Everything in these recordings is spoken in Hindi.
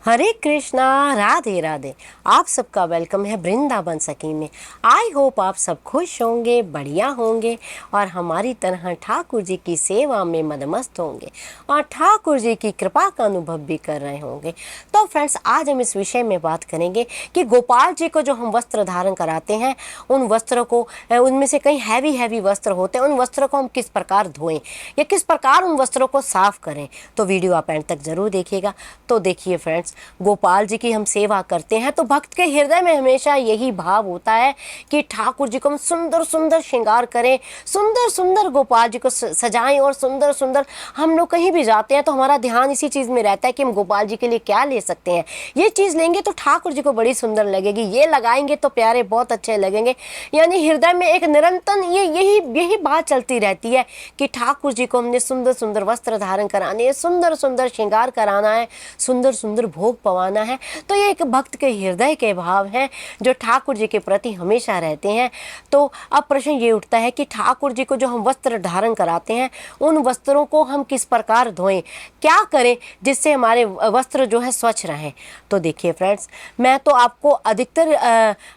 हरे कृष्णा, राधे राधे। आप सबका वेलकम है वृंदावन सखी में। आई होप आप सब खुश होंगे, बढ़िया होंगे और हमारी तरह ठाकुर जी की सेवा में मदमस्त होंगे और ठाकुर जी की कृपा का अनुभव भी कर रहे होंगे। तो फ्रेंड्स, आज हम इस विषय में बात करेंगे कि गोपाल जी को जो हम वस्त्र धारण कराते हैं, उन वस्त्रों को, उनमें से कई हैवी वस्त्र होते हैं, उन वस्त्रों को हम किस प्रकार धोएं या किस प्रकार उन वस्त्रों को साफ करें। तो वीडियो आप एंड तक जरूर देखिएगा। तो देखिए फ्रेंड्स, गोपाल जी की हम सेवा करते हैं तो भक्त के हृदय में हमेशा यही भाव होता है कि ठाकुर जी को हम सुंदर सुंदर श्रृंगार करें, सुंदर सुंदर गोपाल जी को सजाएं और सुंदर सुंदर हम लोग कहीं भी जाते हैं तो हमारा ध्यान इसी चीज़ में रहता है कि हम गोपाल जी के लिए क्या ले सकते हैं। ये चीज़ लेंगे तो ठाकुर जी को बड़ी सुंदर लगेगी, ये लगाएंगे तो प्यारे बहुत अच्छे लगेंगे। यानी हृदय में एक निरंतर यही बात चलती रहती है कि ठाकुर जी को हमने सुंदर सुंदर वस्त्र धारण कराने हैं, सुंदर सुंदर श्रृंगार कराना है, सुंदर सुंदर भोग पवाना है। तो ये एक भक्त के हृदय के भाव हैं जो ठाकुर जी के प्रति हमेशा रहते हैं। तो अब प्रश्न ये उठता है कि ठाकुर जी को जो हम वस्त्र धारण कराते हैं, उन वस्त्रों को हम किस प्रकार धोएं, क्या करें जिससे हमारे वस्त्र जो है स्वच्छ रहें। तो देखिए फ्रेंड्स, मैं तो आपको अधिकतर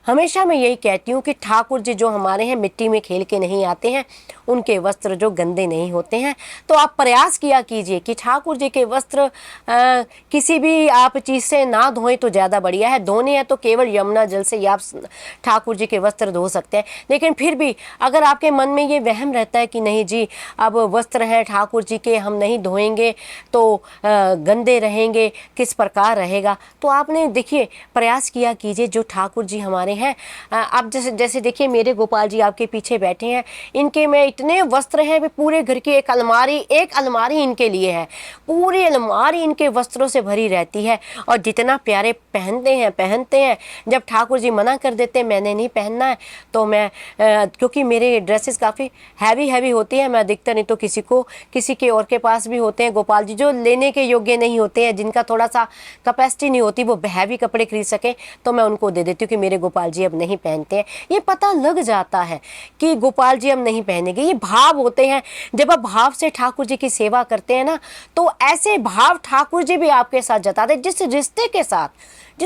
हमेशा मैं यही कहती हूँ कि ठाकुर जी जो हमारे हैं मिट्टी में खेल के नहीं आते हैं, उनके वस्त्र जो गंदे नहीं होते हैं। तो आप प्रयास किया कीजिए कि ठाकुर जी के वस्त्र किसी भी आप चीज़ से ना धोएं तो ज़्यादा बढ़िया है। धोने हैं तो केवल यमुना जल से ही आप ठाकुर जी के वस्त्र धो सकते हैं। लेकिन फिर भी अगर आपके मन में ये वहम रहता है कि नहीं जी, अब वस्त्र हैं ठाकुर जी के, हम नहीं धोएंगे तो गंदे रहेंगे, किस प्रकार रहेगा, तो आपने देखिए प्रयास किया कीजिए जो ठाकुर जी हमारे हैं। आप जैसे देखिए मेरे गोपाल जी आपके पीछे बैठे हैं, इनके में इतने वस्त्र हैं, वे पूरे घर की एक अलमारी इनके लिए है। पूरी अलमारी इनके वस्त्रों से भरी रहती है और जितना प्यारे पहनते हैं। जब ठाकुर जी मना कर देते हैं मैंने नहीं पहनना है, तो मैं क्योंकि मेरे ड्रेसेस काफ़ी हैवी होती हैं, मैं अधिकतर नहीं तो किसी के और के पास भी होते हैं गोपाल जी जो लेने के योग्य नहीं होते हैं, जिनका थोड़ा सा कैपेसिटी नहीं होती वो हैवी कपड़े खरीद सकें, तो मैं उनको दे देती हूँ कि मेरे गोपाल जी अब नहीं पहनते हैं। ये पता लग जाता है कि गोपाल जी अब नहीं पहनेंगे, ये भाव होते हैं। जब आप भाव से ठाकुर जी की सेवा करते हैं ना, तो ऐसे भाव ठाकुर जी भी आपके साथ जताते हैं। जिस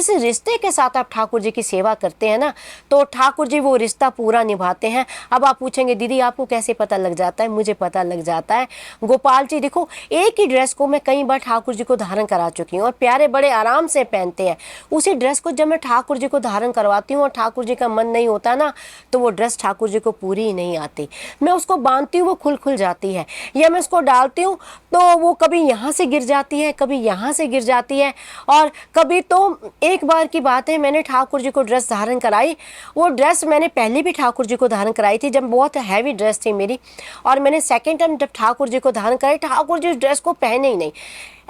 रिश्ते के साथ आप ठाकुर जी की सेवा करते हैं ना, तो ठाकुर जी वो रिश्ता पूरा निभाते हैं। अब आप पूछेंगे दीदी आपको कैसे पता लग जाता है? मुझे पता लग जाता है। गोपाल जी देखो, एक ही ड्रेस को मैं कई बार ठाकुर जी को धारण करा चुकी हूँ और प्यारे बड़े आराम से पहनते हैं। उसी ड्रेस को जब मैं ठाकुर जी को धारण करवाती हूँ और ठाकुर जी का मन नहीं होता ना, तो वो ड्रेस ठाकुर जी को पूरी ही नहीं आती। मैं उसको बांधती हूँ, वो खुल जाती है, या मैं उसको डालती हूँ तो वो कभी यहाँ से गिर जाती है, कभी यहाँ से गिर जाती है। और कभी तो एक बार की बात है, मैंने ठाकुर जी को ड्रेस धारण कराई। वो ड्रेस मैंने पहले भी ठाकुर जी को धारण कराई थी जब बहुत हैवी ड्रेस थी मेरी, और मैंने सेकेंड टाइम जब ठाकुर जी को धारण कराई, ठाकुर जी उस ड्रेस को पहने ही नहीं।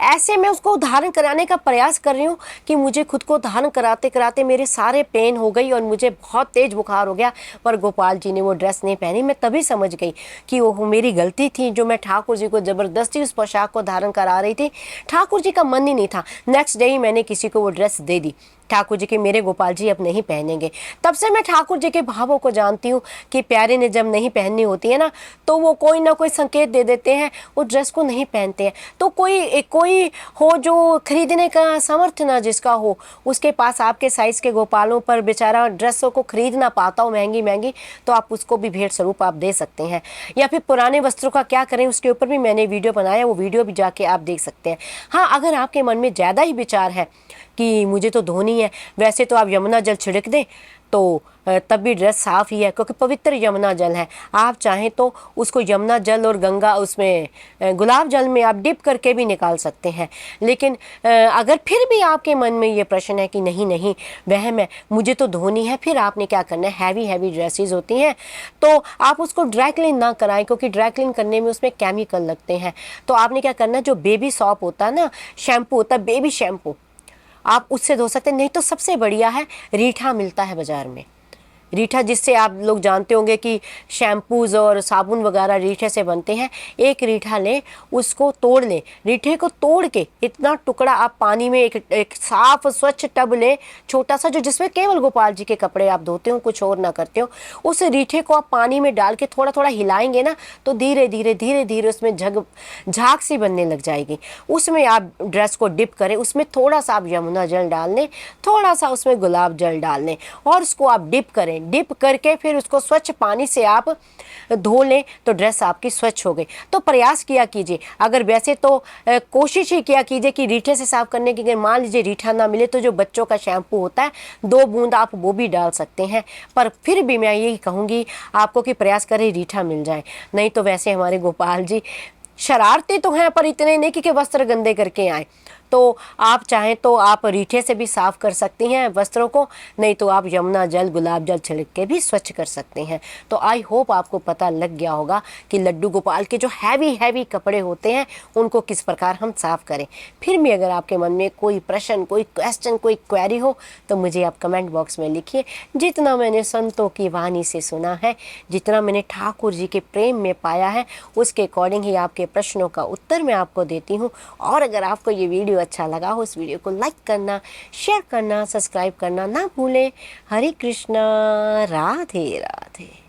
ऐसे मैं उसको धारण कराने का प्रयास कर रही हूँ कि मुझे खुद को धारण कराते कराते मेरे सारे पेन हो गई और मुझे बहुत तेज बुखार हो गया, पर गोपाल जी ने वो ड्रेस नहीं पहनी। मैं तभी समझ गई कि वो मेरी गलती थी जो मैं ठाकुर जी को ज़बरदस्ती उस पोशाक को धारण करा रही थी। ठाकुर जी का मन ही नहीं था। नेक्स्ट डे ही मैंने किसी को वो ड्रेस दे दी। ठाकुर जी के मेरे गोपाल जी अब नहीं पहनेंगे। तब से मैं ठाकुर जी के भावों को जानती हूँ कि प्यारे ने जब नहीं पहननी होती है ना, तो वो कोई ना कोई संकेत दे देते हैं, वो ड्रेस को नहीं पहनते हैं। तो कोई हो जो खरीदने का सामर्थ्य ना जिसका हो, उसके पास आपके साइज़ के गोपालों पर बेचारा ड्रेसों को खरीद ना पाता हो महंगी, तो आप उसको भी भेंट स्वरूप आप दे सकते हैं। या फिर पुराने वस्त्रों का क्या करें, उसके ऊपर भी मैंने वीडियो बनाया, वो वीडियो भी जाके आप देख सकते हैं। हाँ, अगर आपके मन में ज़्यादा ही विचार है कि मुझे तो धोनी है, वैसे तो आप यमुना जल छिड़क दें तो तब भी ड्रेस साफ़ ही है, क्योंकि पवित्र यमुना जल है। आप चाहें तो उसको यमुना जल और गंगा उसमें गुलाब जल में आप डिप करके भी निकाल सकते हैं। लेकिन अगर फिर भी आपके मन में ये प्रश्न है कि नहीं वहम है, मुझे तो धोनी है, फिर आपने क्या करना है, हैवी ड्रेसेस होती हैं तो आप उसको ड्राई क्लीन ना कराएं, क्योंकि ड्राई क्लीन करने में उसमें केमिकल लगते हैं। तो आपने क्या करना है, जो बेबी सॉप होता है ना, शैम्पू होता है, बेबी शैम्पू, आप उससे धो सकते हैं। नहीं तो सबसे बढ़िया है, रीठा मिलता है बाज़ार में, रीठा जिससे आप लोग जानते होंगे कि शैम्पूज़ और साबुन वगैरह रीठे से बनते हैं। एक रीठा लें, उसको तोड़ लें, रीठे को तोड़ के इतना टुकड़ा आप पानी में एक साफ स्वच्छ टब लें, छोटा सा, जो जिसमें केवल गोपाल जी के कपड़े आप धोते हो, कुछ और ना करते हो। उस रीठे को आप पानी में डाल के थोड़ा थोड़ा हिलाएंगे ना, तो धीरे धीरे धीरे धीरे उसमें झाग सी बनने लग जाएगी। उसमें आप ड्रेस को डिप करें, उसमें थोड़ा सा आप यमुना जल डाल लें, थोड़ा सा उसमें गुलाब जल डाल लें और उसको आप डिप करें। डिप करके फिर उसको स्वच्छ पानी से आप धो लें तो ड्रेस आपकी स्वच्छ हो गई। तो प्रयास किया कीजिए, अगर वैसे तो कोशिश ही किया कीजिए कि रीठे से साफ करने की, अगर मान लीजिए रीठा ना मिले तो जो बच्चों का शैम्पू होता है 2 बूंद आप वो भी डाल सकते हैं। पर फिर भी मैं यही कहूँगी आपको कि प्रयास करें रीठा मिल जाए। नहीं तो वैसे हमारे गोपाल जी शरारती तो हैं, पर इतने नहीं कि वस्त्र गंदे करके आए। तो आप चाहें तो आप रीठे से भी साफ़ कर सकती हैं वस्त्रों को, नहीं तो आप यमुना जल गुलाब जल छिड़क के भी स्वच्छ कर सकते हैं। तो आई होप आपको पता लग गया होगा कि लड्डू गोपाल के जो हैवी कपड़े होते हैं उनको किस प्रकार हम साफ़ करें। फिर भी अगर आपके मन में कोई प्रश्न, कोई क्वेश्चन, कोई क्वेरी हो तो मुझे आप कमेंट बॉक्स में लिखिए। जितना मैंने संतों की वाणी से सुना है, जितना मैंने ठाकुर जी के प्रेम में पाया है, उसके अकॉर्डिंग ही आपके प्रश्नों का उत्तर मैं आपको देती हूँ। और अगर आपको ये वीडियो अच्छा लगा हो, इस वीडियो को लाइक करना, शेयर करना, सब्सक्राइब करना ना भूलें। हरे कृष्णा, राधे राधे।